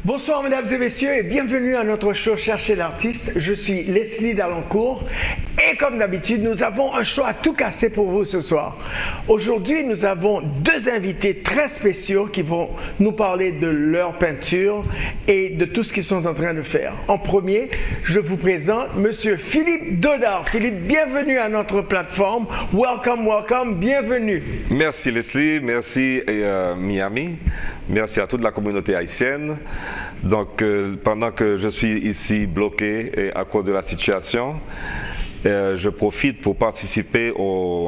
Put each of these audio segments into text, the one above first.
Bonsoir mesdames et messieurs et bienvenue à notre show Cherchez l'artiste. Je suis Leslie Dalancourt et comme d'habitude nous avons un show à tout casser pour vous ce soir. Aujourd'hui nous avons deux invités très spéciaux qui vont nous parler de leur peinture et de tout ce qu'ils sont en train de faire. En premier, je vous présente Monsieur Philippe Dodard. Philippe, bienvenue à notre plateforme. Welcome, welcome, bienvenue. Merci Leslie, merci Miami, merci à toute la communauté haïtienne. Donc, pendant que je suis ici bloqué à cause de la situation, je profite pour participer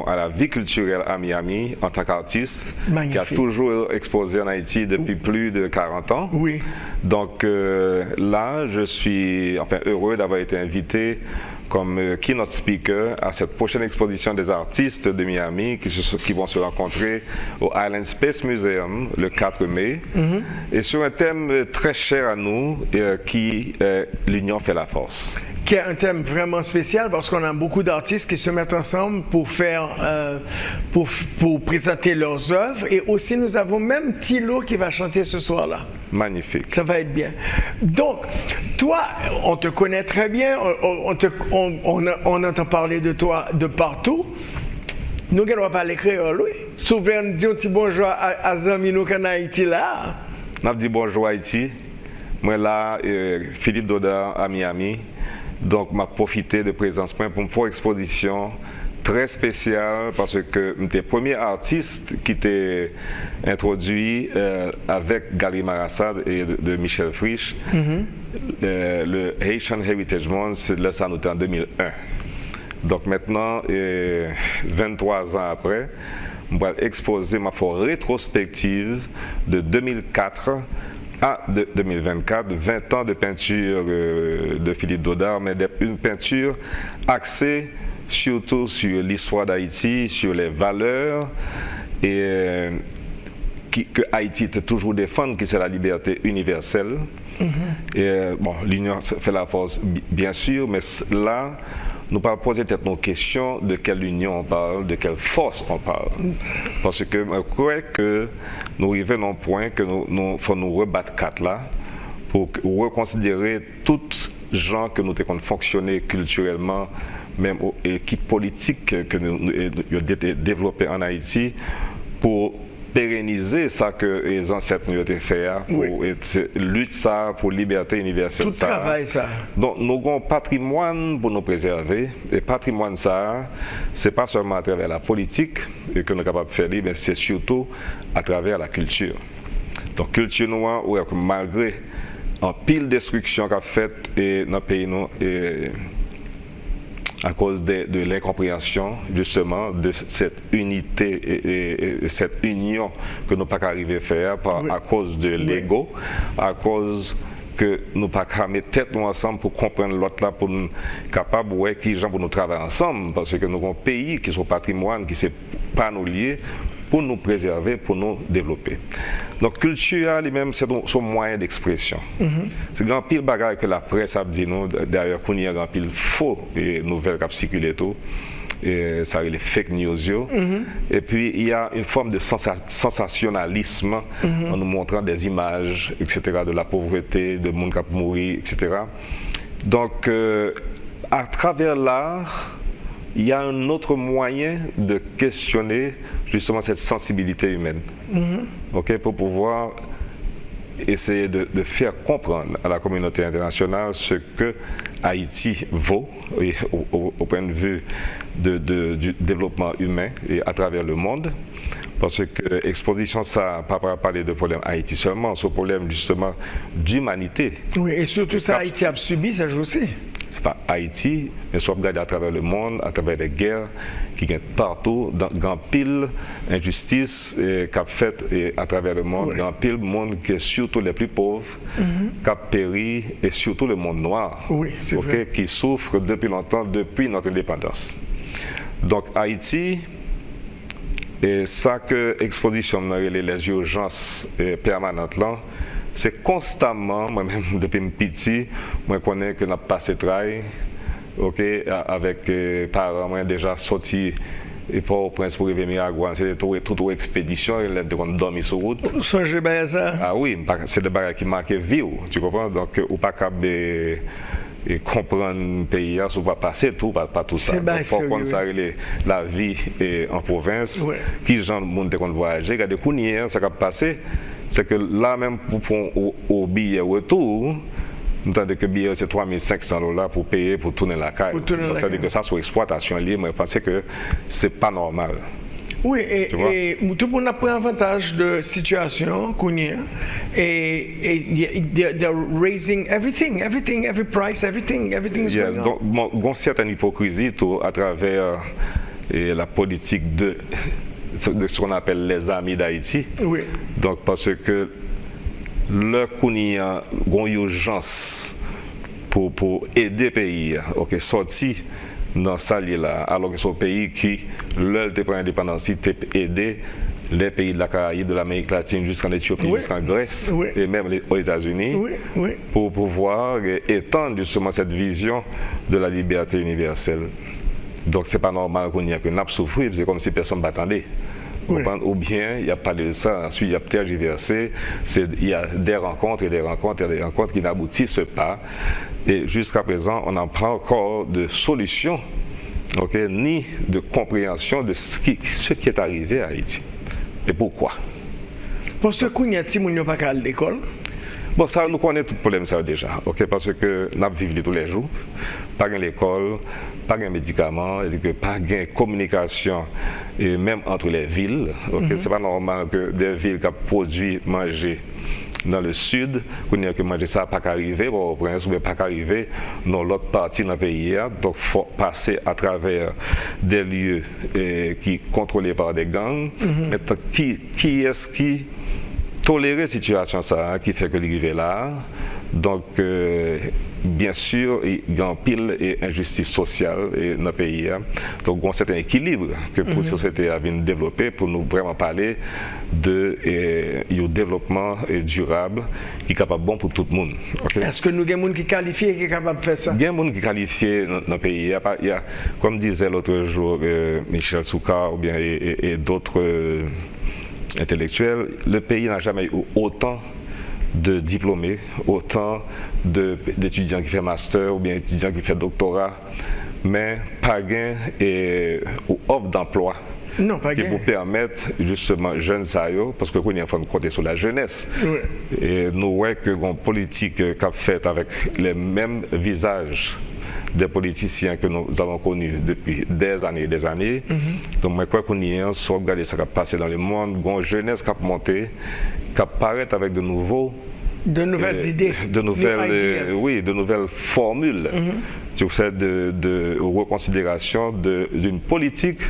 à la vie culturelle à Miami en tant qu'artiste, qui a toujours exposé en Haïti depuis plus de 40 ans. Oui. Donc là, je suis heureux d'avoir été invité comme keynote speaker à cette prochaine exposition des artistes de Miami qui vont se rencontrer au Island Space Museum le 4 mai et sur un thème très cher à nous qui est l'union fait la force. Qui est un thème vraiment spécial parce qu'on a beaucoup d'artistes qui se mettent ensemble pour faire, pour présenter leurs œuvres et aussi nous avons même Thilo qui va chanter ce soir-là. Magnifique. Ça va être bien. Donc, toi, on te connaît très bien, on entend parler de toi de partout. Nous ne pas l'écrire, lui. Souvent, on dit un petit bonjour à Zami nous en Haïti là. On dit bonjour à Haïti. Moi là, Philippe Dodard à Miami. Donc, je profité de présence pour me faire une exposition très spéciale parce que j'étais le premier artiste qui était introduit avec Gary Marassad et de Michel Frisch. Le Haitian Heritage Month, ça nous était en 2001. Donc maintenant, 23 ans après, je vais exposer ma rétrospective de 2004 à 2024, 20 ans de peinture de Philippe Dodard, mais une peinture axée surtout sur l'histoire d'Haïti, sur les valeurs et que Haïti te toujours défendre, qui c'est la liberté universelle. Et bon, l'union fait la force, bien sûr, mais là, nous parlons poser peut-être nos questions de quelle union on parle, de quelle force on parle. Parce que je crois que nous arrivons à un point que nous faut nous rebattre quatre là pour reconsidérer toutes gens que nous avons fonctionné culturellement, même équipe politique que nous avons développé en Haïti pour pérenniser ça que les ancêtres nous ont fait pour lutter ça pour liberté universelle. Tout travail ça. Donc nous avons un patrimoine pour nous préserver et patrimoine ça c'est pas seulement à travers la politique que nous sommes capables de faire mais c'est surtout à travers la culture. Donc culture noire malgré en pile destruction qu'a faite dans le pays nous à cause de l'incompréhension justement de cette unité et cette union que nous pas arrivé à faire à cause de l'ego, à cause que nous pas mettre tête nous ensemble pour comprendre l'autre là pour nous capable qui gens pour nous travailler ensemble parce que nous avons un pays qui sont patrimoine qui c'est pas nous lier pour nous préserver, pour nous développer. Donc, culture, lui-même, c'est son moyen d'expression. C'est grand pile bagarre que la presse a dit nous, d'ailleurs, qu'on y a grand pile faux et nouvelles qui circulent tout, et ça les fake news. Et puis, il y a une forme de sensationnalisme en nous montrant des images, etc., de la pauvreté, de monde qui a mouru, etc. Donc, à travers l'art, il y a un autre moyen de questionner justement cette sensibilité humaine, pour pouvoir essayer de faire comprendre à la communauté internationale ce que Haïti vaut et au point de vue du développement humain et à travers le monde. Parce que l'exposition, ça ne va pas parler de problème Haïti seulement, c'est un problème justement d'humanité. Oui, et surtout ça, Haïti a subi, ça joue aussi. C'est pas Haïti, mais soit regardé à travers le monde, à travers les guerres qui gagnent partout, dans grand pile injustice qui a fait à travers le monde, grand pile monde qui est surtout les plus pauvres, qui a péri et surtout le monde noir, qui souffre depuis longtemps, depuis notre indépendance. Donc Haïti, et ça que l'exposition les urgences permanentes là, c'est constamment, moi-même depuis petit, moi je connais que nous avons passé travail, avec parents, moi déjà sorti et Port-au-Prince pour arriver à Miragouane, c'était toute une expédition, et on dormait sur route. Songez bien à ça. Ah oui, c'est des bagages qui marquent vie, tu comprends? Donc, ou pas capable de comprendre le pays, si on va passer tout, pas tout ça. Donc, pour comprendre ça, la vie en province, qui gens de monde qu'on voyager, regardez, ça qui a passé, c'est que là même pour au billet retour, nous avons que billet c'est 3500 $ pour payer pour tourner la caille. Donc ça veut dire que ça sur exploitation libre, je pense que c'est pas normal. Oui, et tout le monde prend avantage de la situation qu'on y a. Et they're raising everything, every price, everything is yes, going on. Donc, il y a une certaine hypocrisie à travers la politique de ce qu'on appelle les amis d'Haïti. Oui. Donc, parce que le qu'on y a une urgence pour aider le pays, ok, sortir dans ça là, alors que c'est un pays qui, l'heure de prendre l'indépendance, a aidé les pays de la Caraïbe, de l'Amérique latine, jusqu'en Éthiopie, jusqu'en Grèce, et même aux États-Unis, pour pouvoir étendre justement cette vision de la liberté universelle. Donc c'est pas normal qu'on y a que n'a souffrir, c'est comme si personne ne m'attendait. Ou bien il n'y a pas de ça, ensuite il y a tergiversé, il y a des rencontres et des rencontres qui n'aboutissent pas. Et jusqu'à présent, on n'a pas encore de solution, ni de compréhension de ce qui est arrivé à Haïti. Et pourquoi? Parce que quand il y a des gens qui n'ont pas à l'école. Bon, ça, nous connaissons tout le problème ça déjà, parce que nous vivons tous les jours, pas de l'école, pas de médicaments, pas de communication, et même entre les villes. C'est pas normal que des villes qui produisent manger dans le sud, qu'on ait que manger ça, pas qu'arriver au Prince, ou pas qu'arriver dans l'autre partie dans le pays. Donc, il faut passer à travers des lieux qui sont contrôlés par des gangs. Mais qui est-ce qui tolérer la situation ça, qui fait que l'arrivée là? Donc, bien sûr, il y a un pile et injustice sociale dans le pays. Donc, il y a un certain équilibre que pour la société a bien développé pour nous vraiment parler de développement durable qui est capable bon pour tout le monde. Est-ce que nous avons des gens qui qualifient et qui sont capables de faire ça? Il y a des gens qui qualifient dans le pays. Il y a, comme disait l'autre jour Michel Souka ou bien et d'autres intellectuels, le pays n'a jamais eu autant de diplômés, autant d'étudiants qui font master ou bien étudiants qui font doctorat, mais pas gain ou offre d'emploi. Non, pas qui vous permettre justement jeunes saillots, parce que nous avons compter sur la jeunesse. Et nous voyons que une politique qui a fait avec les mêmes visages des politiciens que nous avons connus depuis des années et des années. Donc, je crois qu'on y a regarder ce qui a passé dans le monde, une jeunesse qui a monté, qui apparaît avec de nouvelles idées, de nouvelles formules, tu sais, de reconsidération d'une politique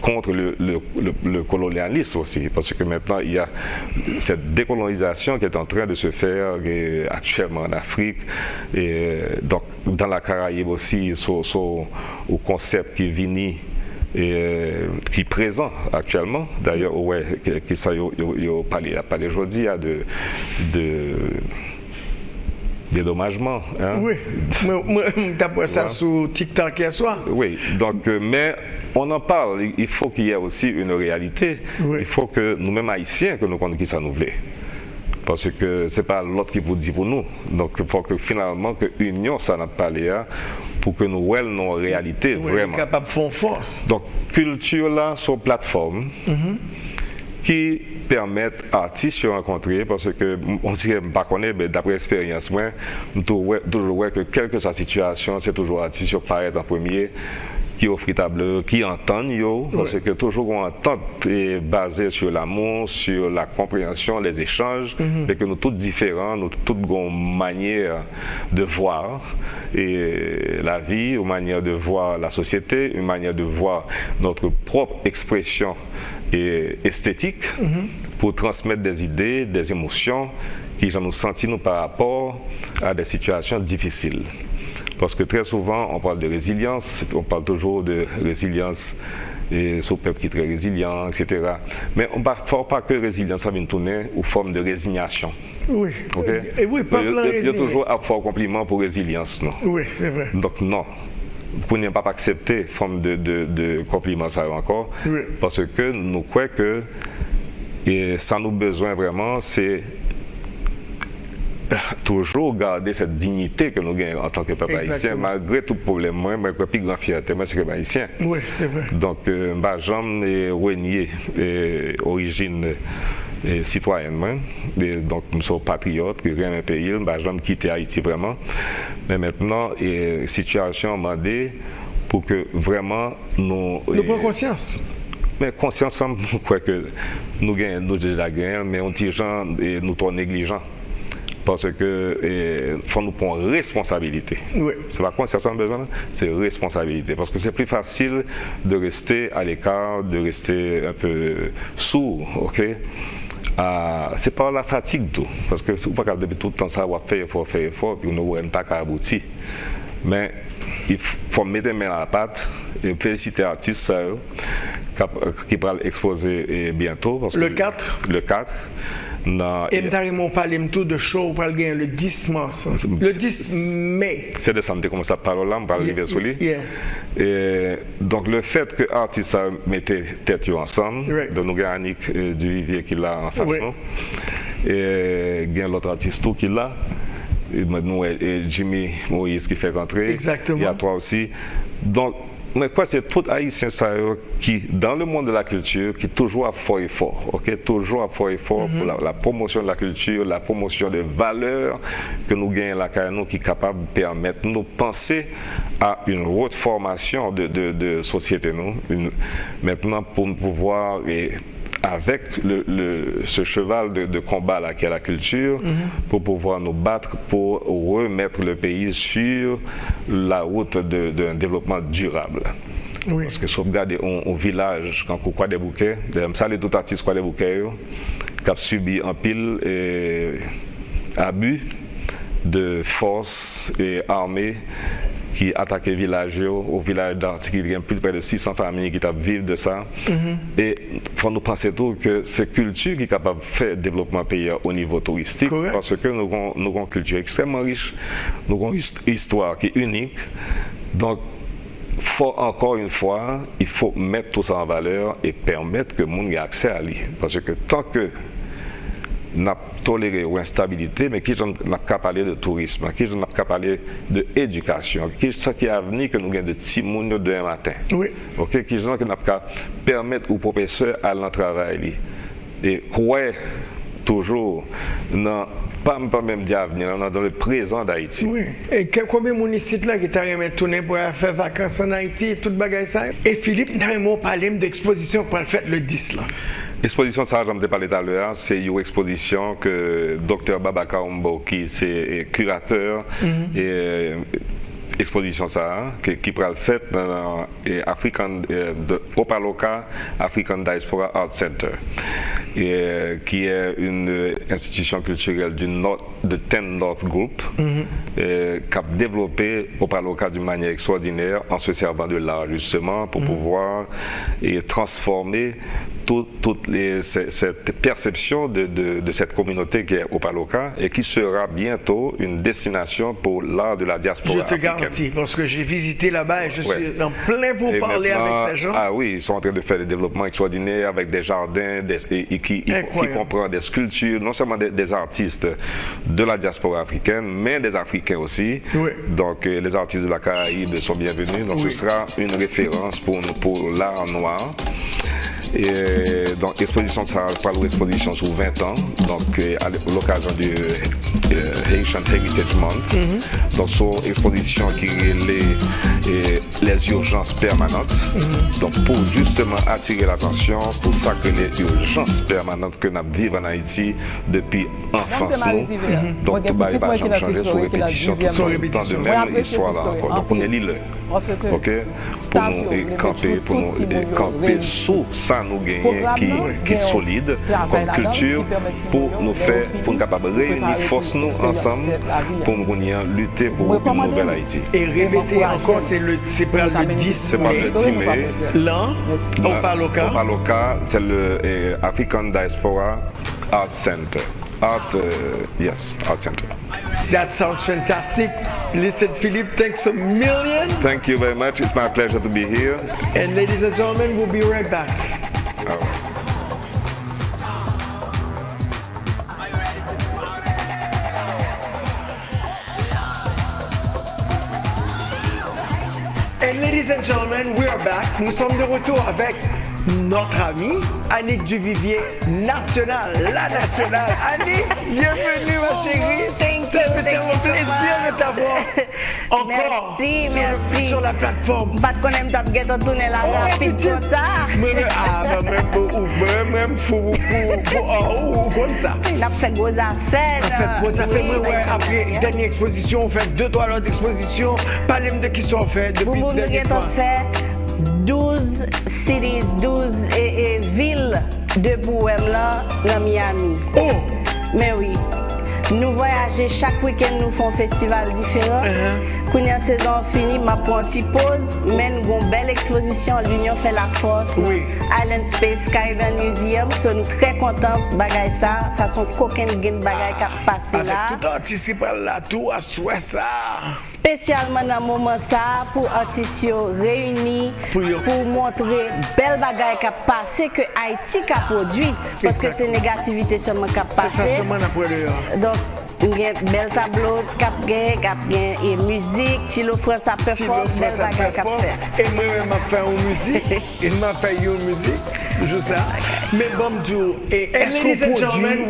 contre le colonialisme aussi, parce que maintenant il y a cette décolonisation qui est en train de se faire actuellement en Afrique, et donc dans la Caraïbe aussi, au concept qui vient qui est présent actuellement. D'ailleurs, qui ça a parlé aujourd'hui de dédommagement. Oui, moi, d'après ça sur TikTok hier soir. Oui, donc, mais on en parle, il faut qu'il y ait aussi une réalité. Il faut que nous-mêmes haïtiens, que nous connaissions qui ça nous plaît. Parce que ce n'est pas l'autre qui vous dit pour nous. Donc il faut que finalement, que l'union, ça n'a pas l'air pour que nous voyons nos réalités vraiment. Capable de faire force. Donc culture là, sur plateforme, qui permettent à artistes de rencontrer, parce que on ne pas connaître, mais d'après l'expérience, moi, je toujours que quelle que soit la situation, c'est toujours artistes qui paraissent en premier, qui offrent table, qui entendent, parce que toujours on entend est basé sur l'amour, sur la compréhension, les échanges, et que nous tous différents, nous toutes une manière de voir et la vie, une manière de voir la société, une manière de voir notre propre expression et esthétique pour transmettre des idées, des émotions qui nous sentent par rapport à des situations difficiles. Parce que très souvent, on parle de résilience, on parle toujours de résilience et ce peuple qui est très résilient, etc. Mais on ne parle pas que résilience, ça vient tourner aux formes de résignation. Oui. Okay? Et oui, pas il y a toujours un fort compliment pour résilience, non? Oui, c'est vrai. Donc non. qu'on n'a pas accepté forme de compliment ça encore, Oui. parce que nous croyons que et ça nous besoin vraiment, c'est toujours garder cette dignité que nous gagnons en tant que peuple haïtien, Exactement. malgré tout problème. Moi, je plus grande fierté, moi, c'est que haïtien. Oui, c'est vrai. Donc, jamais renier origine citoyenne. Donc, nous sommes patriotes, qui aiment un pays, je jamais quitter Haïti vraiment. Mais maintenant, situation m'a demandé pour que vraiment nous prenons conscience. mais conscience, je crois que nous gagnons, nous déjà gagnons, mais on dit gens et nous sommes négligents. Parce que faut nous prendre responsabilité. Oui. C'est la conscience qu'on a besoin, c'est responsabilité. Parce que c'est plus facile de rester à l'écart, de rester un peu sourd, ok? C'est pas la fatigue tout. Parce que c'est pas depuis tout le temps ça, on va faire effort, puis on n'aura pas qu'à aboutir. Mais il faut mettre les mains à la pâte et féliciter l'artiste qui va l'exposer bientôt. Parce Le que 4. Le 4. Non, Et nous parlons tout de show pour le 10 mars. Le 10 mai. c'est de ça que commence à parler là, on va arriver sur lui. Yeah. Et donc le fait que l'artiste mettait tête ensemble, Right. de nous avons Annick Duvivier qui l'a en face Oui. nous, et il y a l'autre artiste qui l'a, et Jimmy Moïse qui fait rentrer. Exactement. Il y a toi aussi. Donc, mais quoi, c'est tout haïtien ça, qui, dans le monde de la culture, qui toujours a fort effort, ok, toujours a fort effort pour la promotion de la culture, la promotion des valeurs que nous gagnons là, nous, qui est capable de permettre nous penser à une haute formation de société, nous, maintenant pour nous pouvoir avec ce cheval de combat là qui est la culture, pour pouvoir nous battre pour remettre le pays sur la route d'un développement durable. Oui. Parce que si vous regardez un village, quand on croit des bouquets, ça les tout artistes croient des bouquets, qui ont subi un pile abus de forces et armées qui attaquaient le village, au village d'Artic, il y a plus de 600 familles qui vivent de ça. Et il faut nous penser tout que c'est culture qui est capable de faire le développement pays au niveau touristique. Correct. Parce que nous avons une culture extrêmement riche, nous avons une histoire qui est unique. Donc, encore une fois, il faut mettre tout ça en valeur et permettre que le monde ait accès à lui. Parce que tant que n'a toléré ou instabilité, mais qui n'a qu'à parler de tourisme, qui n'a qu'à parler d'éducation, qui est qui a venu que nous gagnons de petits monde demain matin. Oui. Ok, qui n'a qu'à permettre aux professeurs à l'en travail et croire toujours pas même d'avenir, dans le présent d'Haïti. Oui. Et combien de municipes là qui t'a tourné pour faire vacances en Haïti et tout le bagage ça? Et Philippe, nous avons parlé d'exposition pour le faire le 10 là. L'exposition, ça, j'en ai parlé tout à l'heure, c'est une exposition que Dr Babaka Ombo, qui est curateur, et exposition ça, qui pourra le faire dans Opaloka African Diaspora Art Center, qui est une institution culturelle de 10 North Group, qui a développé Opaloka d'une manière extraordinaire en se servant de l'art justement pour pouvoir transformer toute cette perception de cette communauté qui est Opaloka et qui sera bientôt une destination pour l'art de la diaspora Je te africaine. garantis, parce que j'ai visité là-bas et je suis en plein pour Et parler avec maintenant, ces gens. Ah oui, ils sont en train de faire des développements extraordinaires avec des jardins qui comprennent des sculptures, non seulement des artistes de la diaspora africaine, mais des Africains aussi. Oui. Donc les artistes de la Caraïbe sont bienvenus. Donc ce sera une référence pour l'art noir. Et donc l'exposition, ça parle de l'exposition sur 20 ans, donc à l'occasion du Haitian Heritage Month. Donc c'est une exposition qui est les urgences permanentes. Donc pour justement attirer l'attention pour ça que les urgences permanentes que nous vivons en Haïti depuis enfance. Donc tout va changer sur répétition, tout le temps de même histoire là encore. Donc on est l'île. Ok, pour nous camper, sous ça nous gagner qui est solide comme culture pour nous faire, pour nous capables de réunir force nous ensemble pour nous lutter pour une nouvelle Haïti. Et répéter encore, c'est pas le 10 C'est pas le 10 mai. Là, Opaloka. Opaloka, c'est le African Diaspora Art Center. Art Center. That sounds fantastic. Listen, Philippe, thanks a million. Thank you very much. It's my pleasure to be here. And ladies and gentlemen, we'll be right back. All right. And ladies and gentlemen, we are back. Nous sommes de retour avec notre amie Annick Duvivier nationale, la nationale. Annick, bienvenue ma chérie. Ça fait tellement plaisir de t'avoir encore sur la plateforme. Pas de connaître t'as ghetto tourner la rapide comme ça. Même fou comme ça. Il a fait gros affaires. Ça fait après dernière exposition, on fait 2-3 autres expositions. Parlez-moi de qui sont faits depuis la dernière fois. Fait 12 cities, 12 villes de poèmes là dans Miami. Oh! Mais oui. Nous voyageons chaque week-end, nous faisons un festival différent. Quand la saison finie, ma prends une petite pause, mais nous avons une belle exposition. L'Union fait la force. Oui. Island Space Skyline Museum. Nous sommes très contents de bagaille ça. Ça sont coquins de bagaille qui a passé là. Avec tout artiste là, tout à souhait ça. Spécialement dans le moment ça, pour artistes réunis, pour montrer belle bagaille qui a passé que Haïti a produit. Parce que c'est négativité seulement qui a passé. C'est ça seulement après donc, il y a un bel tableau, cap et musique, Tilo France a performé, belle bagaille qu'a fait. Et moi-même, je fais une musique, il m'a fait une musique, je sais. Mais bon, Joe, et est-ce qu'on produit,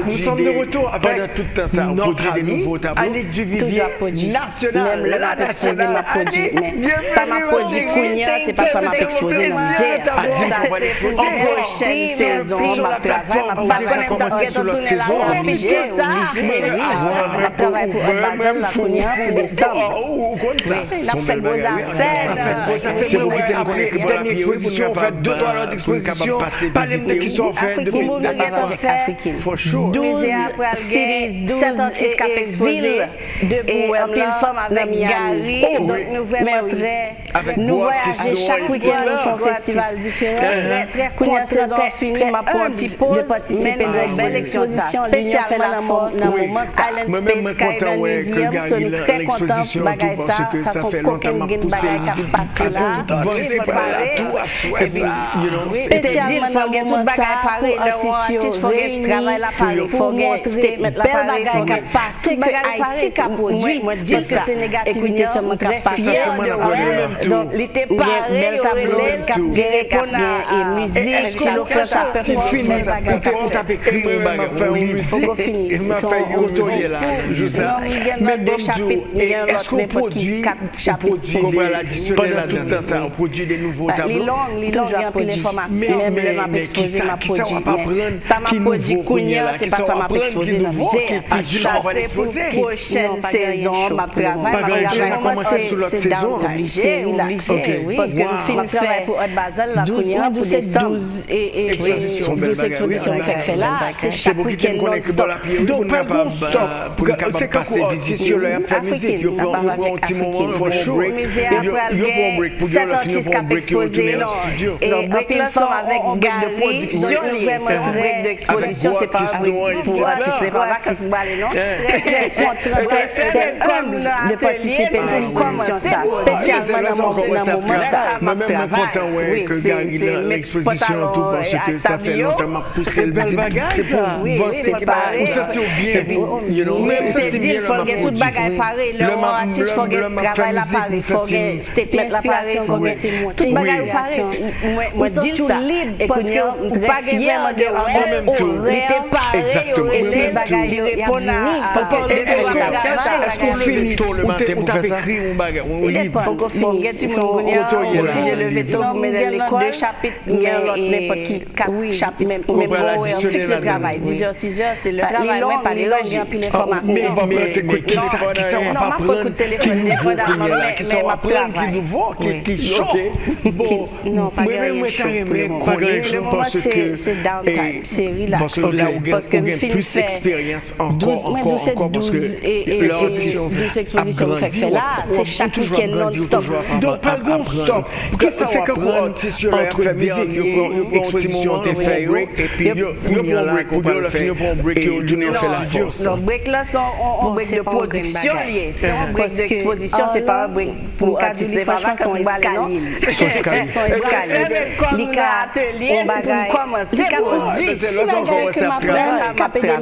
nous sommes de retour avec tout le temps ça, notre ami Annick Duvivier nationale, la nationale. Ça m'a produit Kounia, c'est pas ça m'a exposé dans le musée. Prochaine saison, ma travail, ma connaître dans tourner la obligé. On travaille pour un bazar la Kounia pour décembre. Il a fait gros affaires. C'est beaucoup de dernière exposition, on fait 2-3 autres expositions. Parlez-moi de qui sont faits depuis la Africaine. 12 cities, 7 artistes qui ont exposé de pile femme avec Gary. Donc nous nous voyageons chaque week-end, nous faisons un festival différent. Très contente de saison finie, ma petite pause, mais une belle exposition, spécialement dans le moment Island Space Skyline Museum. Nous sommes très contents de bagaille ça. Ça sont coquins de bagaille qui passent là. Spécialement dans le moment ça, pour artistes réunis, pour montrer belle bagaille qui passe, que Haïti a produit, parce que c'est négativité seulement qui passe. Donc, il était pareil, et musique, Tilo France a performé, belle bagaille on t'a écrit un bagage, faut qu'on finisse. Il m'a fait un là, je sais. Mais deux chapitres, est-ce qu'on produit pendant tout le temps ça, on produit des nouveaux tableaux? Les longues, il y a plus d'informations. Mais qui ça m'a produit Kounia, c'est pas ça m'a exposé dans le musée. Ça c'est pour prochaine saison, ma travail, c'est dans obligé, oui. Parce que nous finissons fait pour Haute Basel, la Kounia, pour décembre. 12 expositions qu'on fait là, c'est chaque week-end non-stop. Donc, pas bon stop. C'est comme pour sur le musique, il y a un petit moment pour show. Il y a un break pour dire le film, pour break exposé dans le studio. Et en pile forme avec Gary, production, nous break d'exposition, c'est pas pour artistes, c'est pas vacances balles, non? Très comme de participer à l'exposition, ça, spécialement dans mon moment, ça, ma travail. Que Gary dans l'exposition, tout parce que ça fait longtemps m'a poussé le bel bagage. C'est pour c'est vous sentir bien, même c'est dit, il faut que tout bagage pareil, le artiste faut que travail la pareil, il faut que statement la pareil, tout bagage pareil. Moi dis ça parce que pas vraiment de en même temps. Il était pareil et les bagages répondent parce que est-ce qu'on finit tout le matin pour faire ça? On livre. Faut qu'on finisse. J'ai levé tout mais dans l'école deux chapitres n'importe qui 4 chapitres même on fixe le travail 10h 6h c'est le travail même pas les longues puis l'information mais qui ça on va pas prendre qui sont apprendre qui nouveau qui chaud bon non pas grand chose moi, c'est downtime, c'est relax. Parce que là, parce que le film plus d'expérience encore, parce que 12 expositions fait là, c'est chaque week-end non-stop. Donc, pas de stop. C'est que quoi, c'est sur la musique, exposition, on fait, et puis, il y a un break, pour le finir pour un break, et on fait la force. Le break là, c'est un break de production lié. C'est un break d'exposition, c'est pas un break pour artister, franchement, son escalier. Son escalier. L'atelier, pour commencer, produit. Si bagay que m'a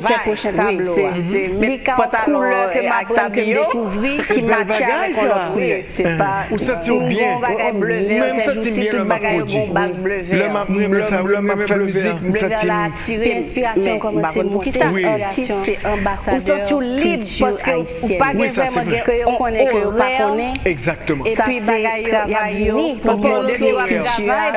fait prochain tableau. C'est mes couleurs que m'a découvrir qui match avec la couleur. C'est pas ou ça tient bien. Bon bagay bleu vert, c'est juste tout bagay bon base bleu vert. Le m'a fait musique, ça tient inspiration comme c'est moi qui ça artiste c'est ambassadeur. Ou sont libre parce que ou pas vraiment que on connaît que on pas connaît. Exactement. Et puis bagay travail parce que le travail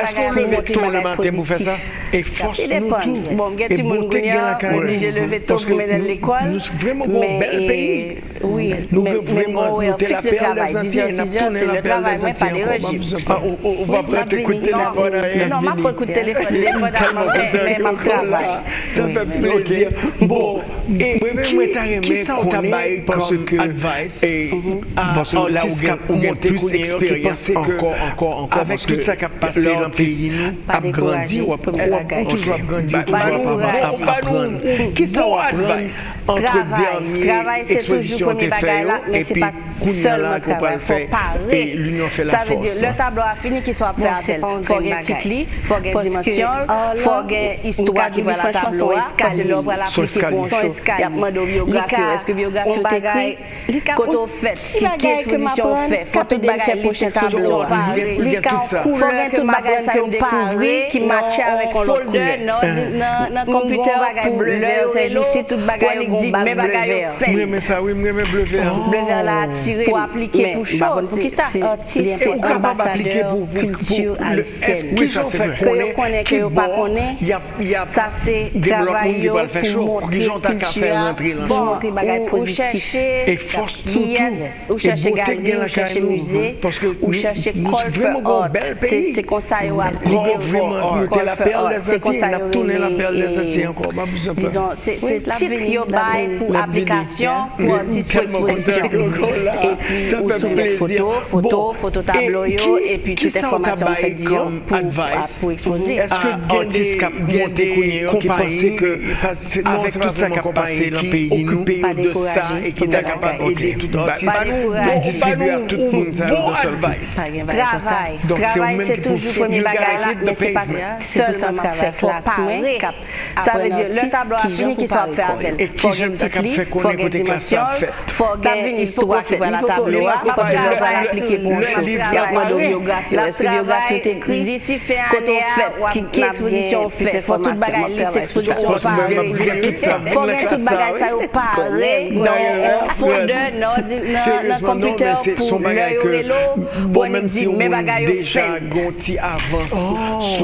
est-ce qu'on le matin pour faire ça et force nous tout. Bon, get tout monde obligé lever tôt pour mener à l'école. Nous vraiment un bel pays. Oui, mais vraiment fixe le travail 10h 6h c'est le travail mais pas les régimes. On va pas écouter téléphone. Non, m'a pas écouter téléphone, mais m'a travail. Ça fait plaisir. Bon, et qui ça on tabaye parce que advice parce que là on a plus d'expérience encore avec tout ça qui a passé dans le pays a grandi ou toujours grandi qui ça advice travail c'est toujours premier bagage là mais c'est pas seulement travail faut parer et l'union fait la force. Ça veut dire le tableau a fini qu'il soit fait faut gagner titre faut gagner dimension faut gagner histoire qui va la tableau parce que là on va l'appliquer pour son escalier. Il y a demandé biographie est-ce que biographie écrit quand on fait qui exposition fait faut tout bagage prochain tableau il y a tout ça faut gagner tout bagage ça découvrir qui match avec un folder dans computer bagage bleu vert c'est juste tout bagage dit mais bagage oui mais ça oui mais bleu vert là tirer pour appliquer pour chose pour qui ça artiste c'est ambassadeur culture haïtienne qui ça fait connaît que pas connaît ça c'est travail pour montrer culture pour montrer bagage positif et force qui est ou chercher galerie ou chercher musée ou chercher call for art c'est comme ça ou c'est comme ça disons c'est titre yo bail pour application pour artiste pour exposition et puis ou soumettre photo tableau et puis toute information fait dire pour exposer est-ce que artiste qui pensait que avec tout ça qui a passé dans le pays nous de ça et qui est capable d'aider tout artiste distribuer à tout le monde ça bon advice travail c'est toujours premier bagage mais c'est pas seulement travail classe ça veut dire le tableau a fini qu'il soit fait avec faut gagner titre faut gagner dimension faut gagner histoire qui va la tableau parce que on va l'appliquer pour il y a pas de biographie est-ce que biographie est écrit d'ici fait année qui exposition fait faut tout bagage exposition faut gagner tout bagage ça au parler dans folder dans computer pour le bon même si on déjà gonti avance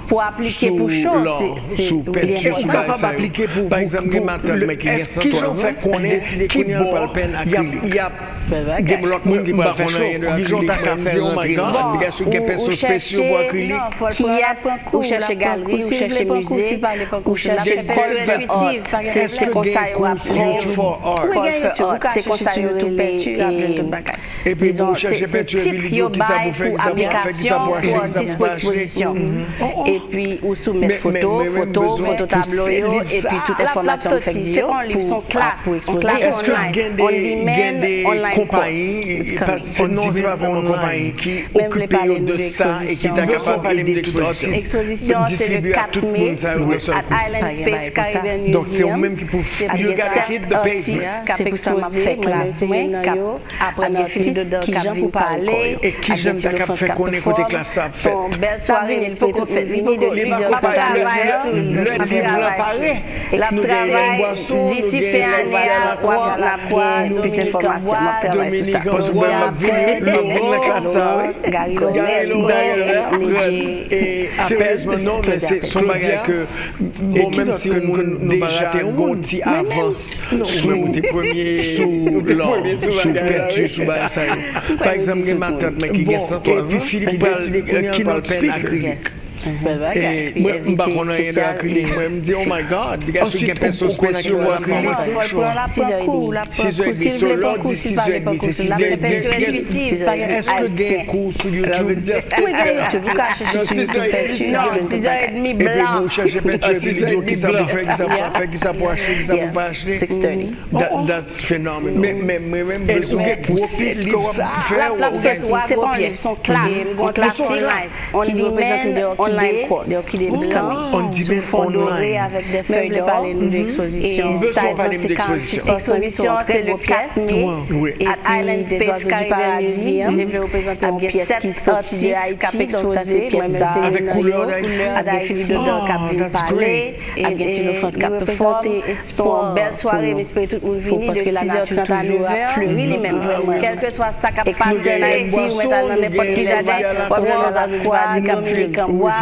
pour appliquer pour chose c'est on capable appliquer pour par exemple est-ce qu'ils ont fait qu'on est décidé qu'on y a pas peine acrylique il y a des l'autre monde qui pas fait chaud qui ont ta café rentrer bien sûr des personnes spéciaux pour acrylique qui est ou chercher galerie ou chercher musée ou chercher intuitive c'est comme ça ou apprendre c'est comme ça tout peinture et puis disons c'est titre yo bail pour application pour artiste pour exposition et puis ou soumettre photo tableau et puis toute information fait dire c'est un livre son classe est-ce que on compagnie non c'est pas une compagnie qui occupe de ça et qui est capable d'aider l'exposition c'est le 4 mai à Island Space Caribbean Museum donc c'est eux même qui pour artistes qui pour ça m'a fait classe après un artiste qui j'en pour parler et qui j'aime ça qu'a fait qu'on écouter classe ça fait belle soirée il peut tout faire venir de 6h le livre paraît la travail d'ici fin année à soir la pointe plus information ma travail sur ça le classe ça Gary et sérieusement non mais c'est son bagage que bon même si on déjà gonti avance sous tes premiers sous peinture sous ça par exemple ma tante mais qui gagne 103 ans Philippe décide qu'il n'y a pas peine acrylique Et moi, on a un acrylique. Moi, je me dis, oh my God, il y a ce qui est personne spécial pour acrylique. 6h30. Sur l'ordre, 6h30. C'est 6h30. Est-ce que il y a un cours sur YouTube? Oui, vous cachez sur YouTube. Non, 6h30 blanc. Et puis vous cherchez peinture vidéo qui ça peut faire, qui ça peut faire, qui ça peut acheter, qui ça peut pas acheter. 6:30. That's phenomenal. Mais moi-même, besoin de gros pistes qu'on va faire. C'est pas un livre, son classe. On dit même online course. On dit même online. Avec des feuilles d'or. Nous d'exposition. Exposition, c'est le 4 mai à Island Space Caribbean. On devait représenter une pièce qui sortit de Haïti, donc ça c'est pièce avec couleur d'Haïti. Philippe qui vient parler, et Tino France qui performe. Son belle soirée, mais j'espère tout le monde venir de 6h30 à 9h. Fleury les mêmes. Quel que soit ça qui passe en Haïti ou maintenant n'importe qui jardin, on vient dans un quoi, du Cap Camboise.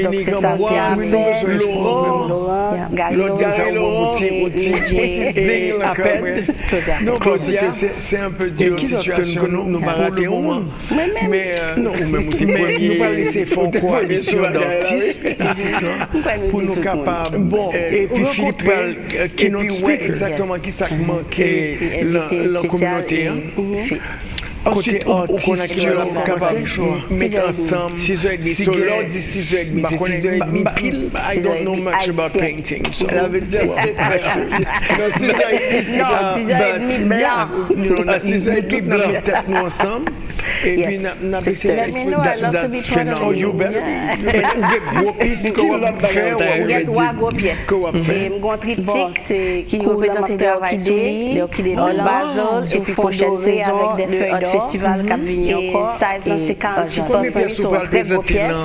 Donc c'est ça qui a fait. Laurent, Gary Laurent, et à peine. Non, parce que c'est un peu dur situation que nous va rater au moins. Mais nous pas laisser faire quoi mission d'artiste pour nous capables. Bon, et puis Philippe qui nous explique exactement qui ça manquait la communauté. Côté artiste, on est capable de mettre ensemble 6h30. Sur l'ordre, 6h30. C'est 6h30 pile. I don't know much about painting. Ça veut dire c'est très chaud. Non, 6h30 blanc. 6h30 blanc, peut-être nous ensemble. Et puis, on a fait that's phenomenal. You better. Et on get gros pièces qu'on va faire. On get trois gros pièces. Un triptyque qui représente l'orchidée Hot Basel et puis prochaine saison avec des feuilles d'or. Festival Cap Vigny encore. Et 48% sont très gros pièces.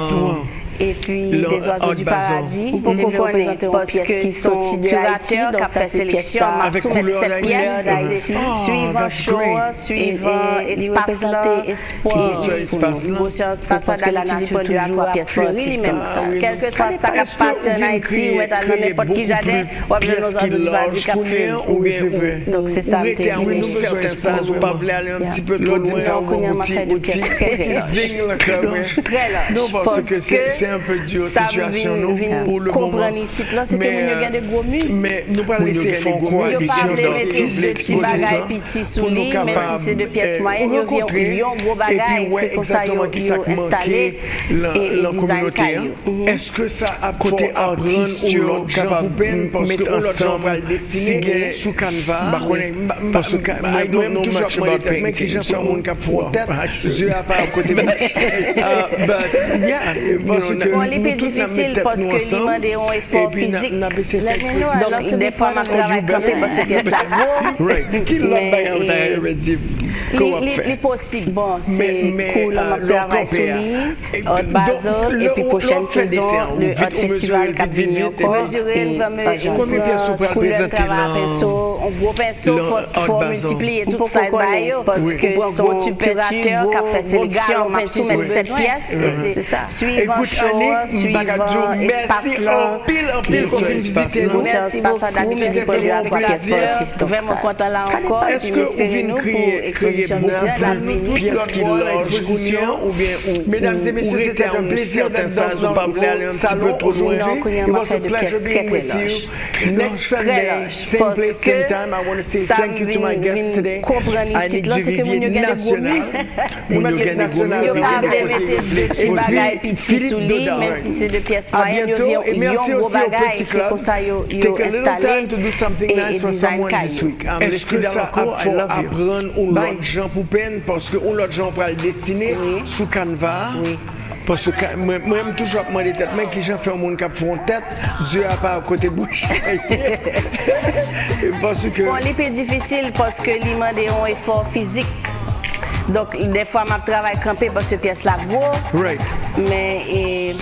Et puis des oiseaux du paradis. On peut représenter une pièce qui sortit de Haïti, donc ça fait sélection. Avec cette pièce d'Haïti. Suivant show, suivant espace là. Parce que la nature toujours a fleuri même ça. Quel que soit ça qui passe en Haïti ou dans n'importe qui jardin, on va nos oiseaux du paradis qui fleuri. Donc c'est ça. Oui, nous certains ça, vous pas voulez aller un petit peu trop loin. On fait de pièces très larges. Très larges. Non, parce que c'est un peu dur situation pour le moment. Ici, là, c'est que nous avons des gros murs. Mais nous pas laisser faire quoi nous pas mettre des petits bagages petits sous lit, même si c'est de pièces moyennes, nous viens un gros bagage, c'est comme ça qu'ils ont installé et design caillou. Est-ce que ça a côté artiste ou capable de mettre ensemble dessiner sous canevas parce que I don't know much about painting. Mais qui j'ai fait mon cap froid tête, je à pas à côté de but yeah, bon, les plus difficiles parce que ils demandent un effort physique. Donc, des fois, je travaille campé parce que c'est la les possibles, bon, c'est cool, on travaille sur lui, Hot Basel, et puis prochaine saison, le Hot Festival Cap Vigny encore. Mesurer comme couleur travail pinceau, un gros pinceau, faut multiplier tout ça parce que son température qui a fait sélection, m'a soumettre cette pièce, et c'est ça. Suivant show, suivant espace là, merci beaucoup, d'habitude pour lui à 3 pièces pour l'artiste. Vraiment content là encore, est-ce que vous venez créer exposition de pièces qui l'exposition ou bien mesdames et messieurs, c'était un plaisir d'être dans pas voulu aller un petit peu trop loin. On a fait de pièces très très larges. Next Sunday, same place, same time. I want to say thank you to my guests today. Annick Duvivier national. Mouniogué national. Yo pas mettre des petits bagages petits sous lit, même si c'est de pièces moyennes, yo gros bagages, c'est comme ça yo installé et design caillou. Est-ce que ça faut apprendre ou l'autre gens pour peine parce que ou l'autre gens pour le dessiner sous canevas? Parce que moi-même toujours demandé tête, mais qui j'ai fait un monde qui a fait une tête, yeux à part à côté bouche. Parce que bon, les plus difficile parce que lui demande un effort physique. Donc des fois je travaille campé parce que pièce là gros. Right. Mais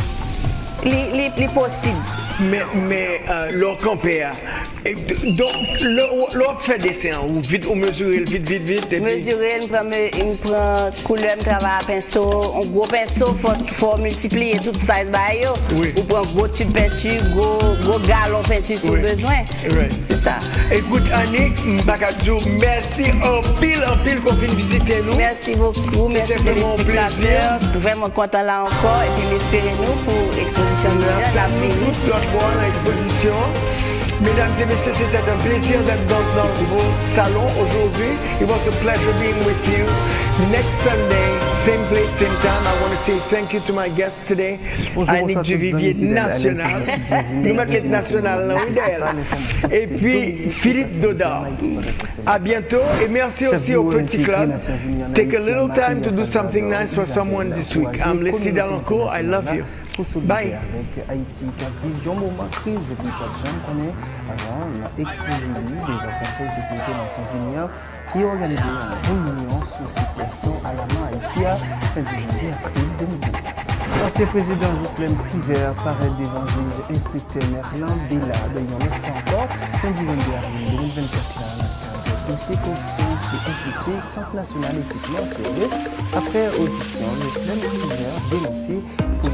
les possible. mais leur campéa. Donc, l'autre fait dessin, ou vite, ou mesurer vite. Mesurer, on prend couleur, on travaille à pinceau, un gros pinceau, faut multiplier toute size bayo. Oui. Ou prend gros tube peinture, gros galon peinture si besoin. Oui. C'est ça. Écoute, Annick, Mbakadjo, merci en pile qu'on vienne visiter nous. Merci beaucoup, merci de l'explication. Vraiment content là encore, et puis espérez-nous pour l'exposition de l'avenir. L'autre fois, l'exposition. Mesdames et messieurs, c'était un plaisir d'être dans vos salons aujourd'hui. It was a pleasure being with you. Next Sunday, same place, same time. I want to say thank you to my guests today. Annick Duvivier, national. Nous mettons national là, et puis Philippe Doda. À bientôt et merci aussi au Petit Club. Take a little time to do something nice for someone this week. I'm Leslie Dalancourt. I love you. Bye. Avec Haïti, qui a vécu un moment de crise, et puis pas de gens qu'on est avant, on a exposé devant le Conseil de sécurité des Nations Unies, qui a organisé une réunion sur la situation à la main Haïti le 10 avril 2024. L'ancien président Jocelyn Privert paraît devant le juge instructeur Merlin Bella, une autre fois encore, le 10 avril 2024. Dossier corruption qui impliqué Centre national équipement CED. Après audition, Jocelyn Privert dénoncé pour